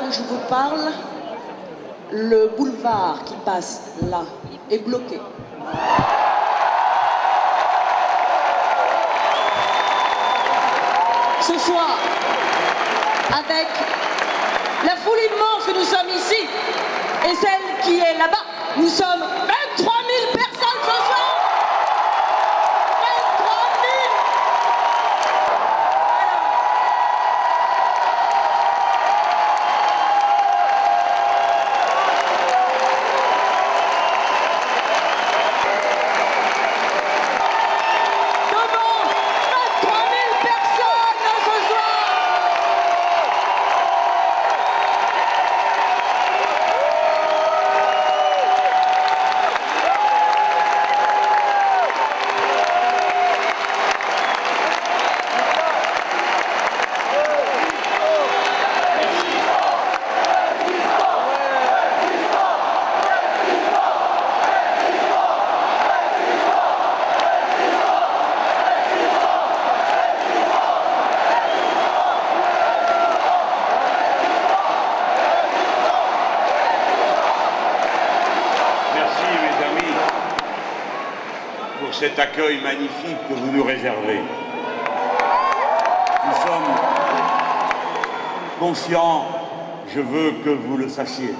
où je vous parle, le boulevard qui passe là est bloqué. Ce soir, avec la foule immense que nous sommes ici et celle qui est là-bas, nous sommes 23 000 personnes ce soir. 23 000. Devant 23 000 personnes ce soir. Cet accueil magnifique que vous nous réservez. Nous sommes conscients, je veux que vous le sachiez.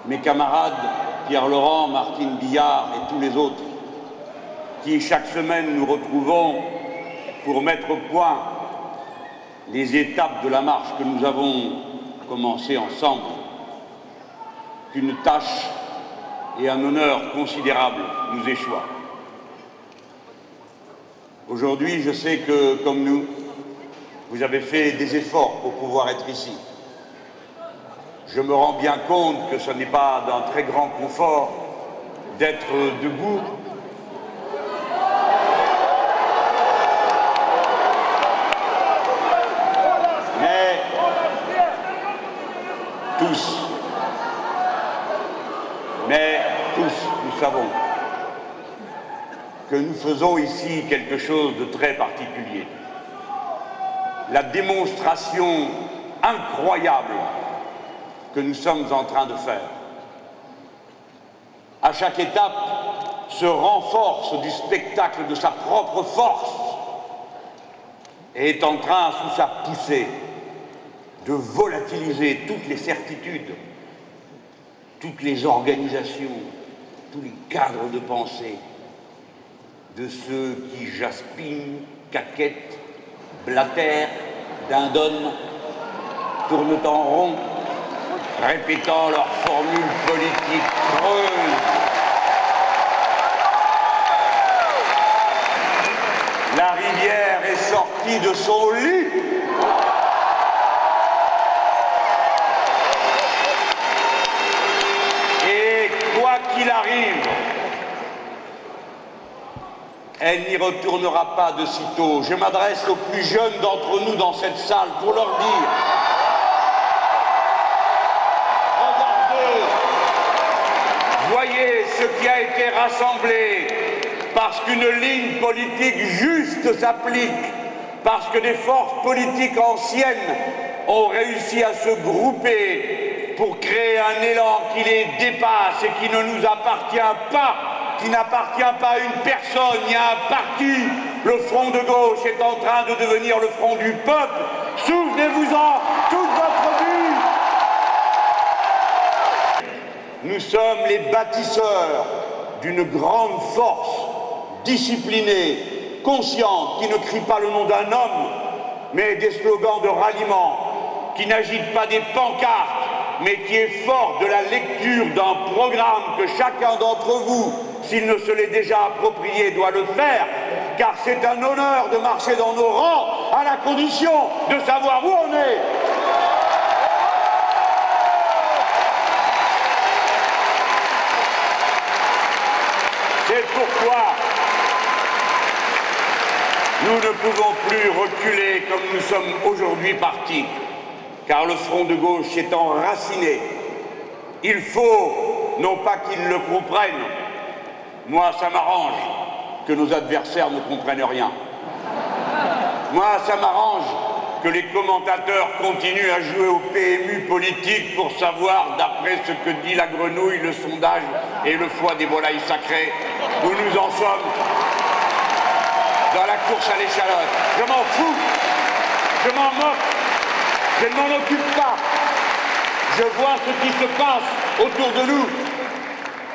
Mes camarades, Pierre Laurent, Martine Billard et tous les autres, qui chaque semaine nous retrouvons pour mettre au point les étapes de la marche que nous avons commencé ensemble, qu'une tâche et un honneur considérable nous échoient. Aujourd'hui, je sais que, comme nous, vous avez fait des efforts pour pouvoir être ici. Je me rends bien compte que ce n'est pas d'un très grand confort d'être debout. Mais tous, nous savons que nous faisons ici quelque chose de très particulier. La démonstration incroyable que nous sommes en train de faire. À chaque étape, se renforce du spectacle de sa propre force et est en train, sous sa poussée, de volatiliser toutes les certitudes, toutes les organisations, tous les cadres de pensée, de ceux qui jaspinent, caquettent, blatèrent, dindonnent, tournent en rond, répétant leurs formules politiques creuses. La rivière est sortie de son lit. Et quoi qu'il arrive, elle n'y retournera pas de sitôt. Je m'adresse aux plus jeunes d'entre nous dans cette salle pour leur dire: regardez, voyez ce qui a été rassemblé, parce qu'une ligne politique juste s'applique, parce que des forces politiques anciennes ont réussi à se grouper pour créer un élan qui les dépasse et qui ne nous appartient pas, qui n'appartient pas à une personne ni à un parti. Le front de gauche est en train de devenir le front du peuple. Souvenez-vous-en toute votre vie. Nous sommes les bâtisseurs d'une grande force, disciplinée, consciente, qui ne crie pas le nom d'un homme, mais des slogans de ralliement, qui n'agite pas des pancartes, mais qui est fort de la lecture d'un programme que chacun d'entre vous, s'il ne se l'est déjà approprié, doit le faire, car c'est un honneur de marcher dans nos rangs à la condition de savoir où on est. C'est pourquoi nous ne pouvons plus reculer comme nous sommes aujourd'hui partis, car le front de gauche est enraciné. Il faut, non pas qu'ils le comprennent, moi ça m'arrange que nos adversaires ne comprennent rien. Moi ça m'arrange que les commentateurs continuent à jouer au PMU politique pour savoir, d'après ce que dit la grenouille, le sondage et le foie des volailles sacrées, où nous en sommes dans la course à l'échalote. Je m'en fous, je m'en moque, je ne m'en occupe pas. Je vois ce qui se passe autour de nous.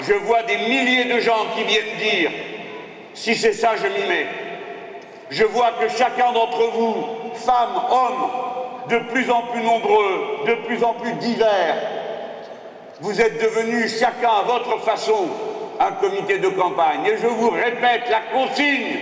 Je vois des milliers de gens qui viennent dire « si c'est ça, je m'y mets ». Je vois que chacun d'entre vous, femmes, hommes, de plus en plus nombreux, de plus en plus divers, vous êtes devenus chacun à votre façon un comité de campagne. Et je vous répète la consigne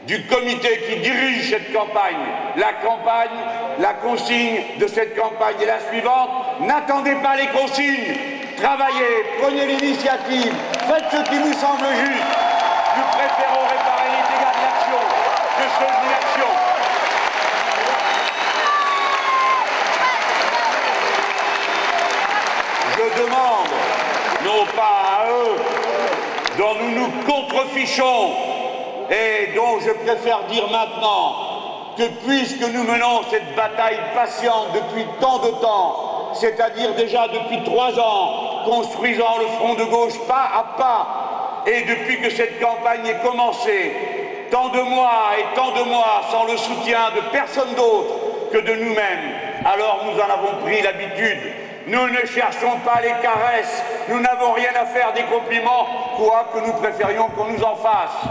du comité qui dirige cette campagne. La consigne de cette campagne est la suivante. N'attendez pas les consignes. Travaillez, prenez l'initiative, faites ce qui vous semble juste. Nous préférons réparer les dégâts de l'action que ceux de l'inaction. Je demande, non pas à eux, dont nous nous contrefichons et dont je préfère dire maintenant que puisque nous menons cette bataille patiente depuis tant de temps, c'est-à-dire déjà depuis 3 ans, construisant le front de gauche pas à pas, et depuis que cette campagne est commencée, tant de mois et tant de mois sans le soutien de personne d'autre que de nous-mêmes, alors nous en avons pris l'habitude. Nous ne cherchons pas les caresses, nous n'avons rien à faire des compliments, quoique nous préférions qu'on nous en fasse.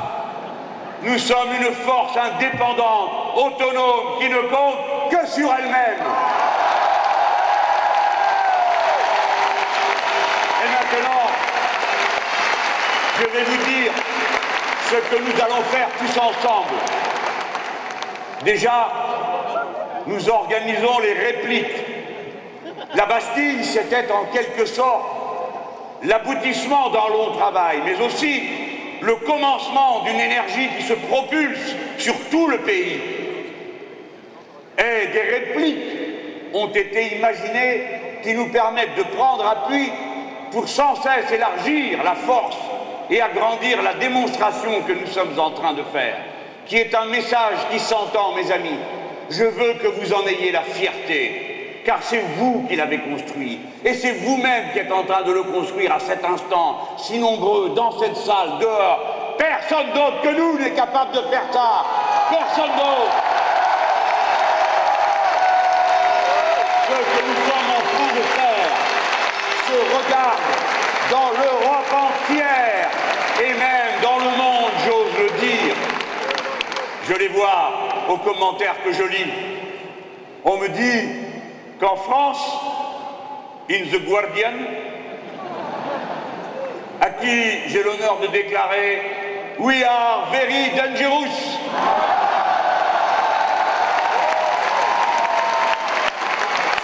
Nous sommes une force indépendante, autonome, qui ne compte que sur elle-même. Et maintenant, je vais vous dire ce que nous allons faire tous ensemble. Déjà, nous organisons les répliques. La Bastille, c'était en quelque sorte l'aboutissement d'un long travail, mais aussi le commencement d'une énergie qui se propulse sur tout le pays. Et des répliques ont été imaginées qui nous permettent de prendre appui pour sans cesse élargir la force et agrandir la démonstration que nous sommes en train de faire, qui est un message qui s'entend, mes amis. Je veux que vous en ayez la fierté, car c'est vous qui l'avez construit, et c'est vous-même qui êtes en train de le construire à cet instant, si nombreux, dans cette salle, dehors. Personne d'autre que nous n'est capable de faire ça. Personne d'autre. Ce que nous sommes en train de faire se regarde dans l'Europe entière, et même dans le monde, j'ose le dire. Je les vois aux commentaires que je lis. On me dit qu'en France, in The Guardian, à qui j'ai l'honneur de déclarer « We are very dangerous ».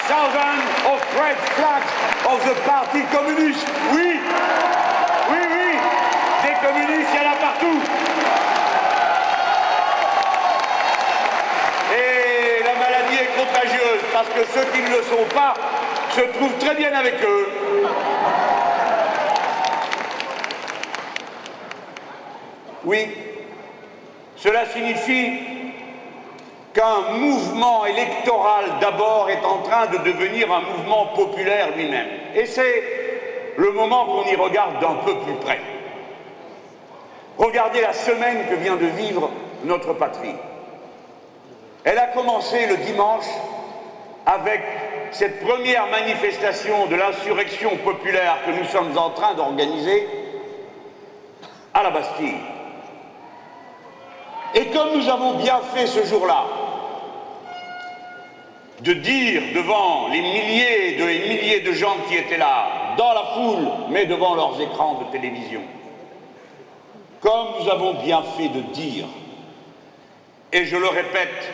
Thousands of red flags of the parti communiste. Oui, oui, oui, des communistes, il y en a partout. Et la maladie est contagieuse parce que ceux qui ne le sont pas se trouvent très bien avec eux. Oui, cela signifie qu'un mouvement électoral d'abord est en train de devenir un mouvement populaire lui-même. Et c'est le moment qu'on y regarde d'un peu plus près. Regardez la semaine que vient de vivre notre patrie. Elle a commencé le dimanche avec cette première manifestation de l'insurrection populaire que nous sommes en train d'organiser à la Bastille. Et comme nous avons bien fait ce jour-là, de dire devant les milliers de gens qui étaient là, dans la foule, mais devant leurs écrans de télévision, comme nous avons bien fait de dire, et je le répète,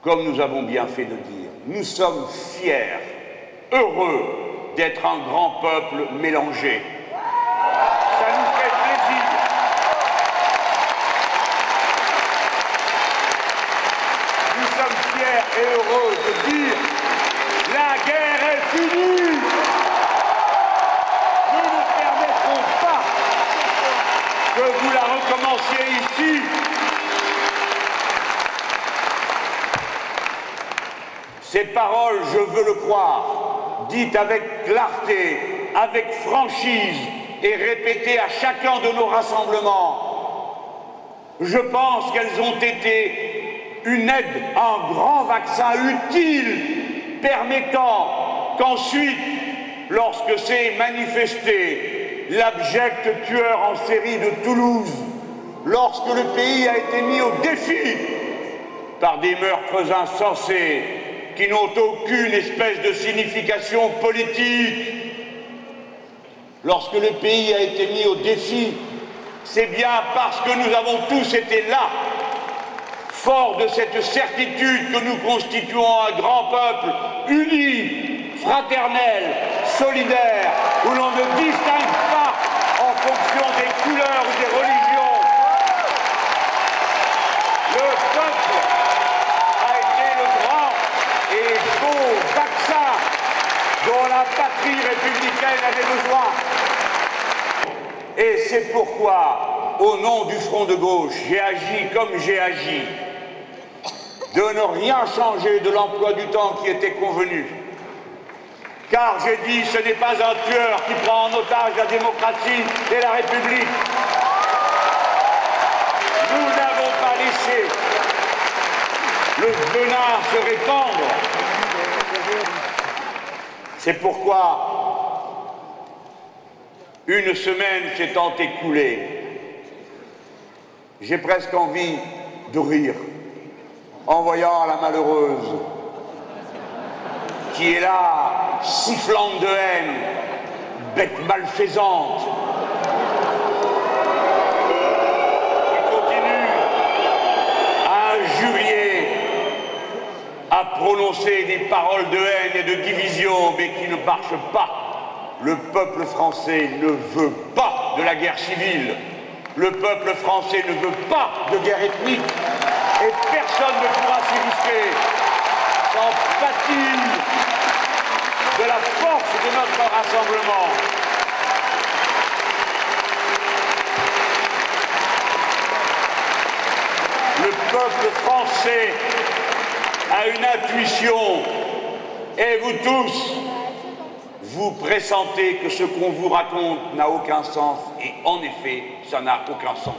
comme nous avons bien fait de dire, nous sommes fiers, heureux d'être un grand peuple mélangé. Ça nous fait plaisir. Nous sommes fiers et heureux de dire la guerre est finie. Nous ne permettrons pas que vous la recommenciez ici. Ces paroles, je veux le croire, dites avec clarté, avec franchise et répétées à chacun de nos rassemblements, je pense qu'elles ont été une aide, un grand vaccin utile, permettant qu'ensuite, lorsque s'est manifesté l'abject tueur en série de Toulouse, lorsque le pays a été mis au défi par des meurtres insensés qui n'ont aucune espèce de signification politique, lorsque le pays a été mis au défi, c'est bien parce que nous avons tous été là, forts de cette certitude que nous constituons un grand peuple uni, fraternel, solidaire, où l'on ne distingue pas en fonction des couleurs ou des religions. Le peuple a été le grand et beau vaccin dont la patrie républicaine avait besoin. Et c'est pourquoi, au nom du Front de gauche, j'ai agi comme j'ai agi, de ne rien changer de l'emploi du temps qui était convenu. Car j'ai dit, ce n'est pas un tueur qui prend en otage la démocratie et la République. Nous n'avons pas laissé le venin se répandre. C'est pourquoi, une semaine s'étant écoulée, j'ai presque envie de rire en voyant la malheureuse qui est là, sifflante de haine, bête malfaisante, qui continue à injurier, à prononcer des paroles de haine et de division, mais qui ne marchent pas. Le peuple français ne veut pas de la guerre civile. Le peuple français ne veut pas de guerre ethnique. Et personne ne pourra s'y risquer sans pâtir de la force de notre rassemblement. Le peuple français a une intuition, et vous tous, vous pressentez que ce qu'on vous raconte n'a aucun sens, et en effet, ça n'a aucun sens.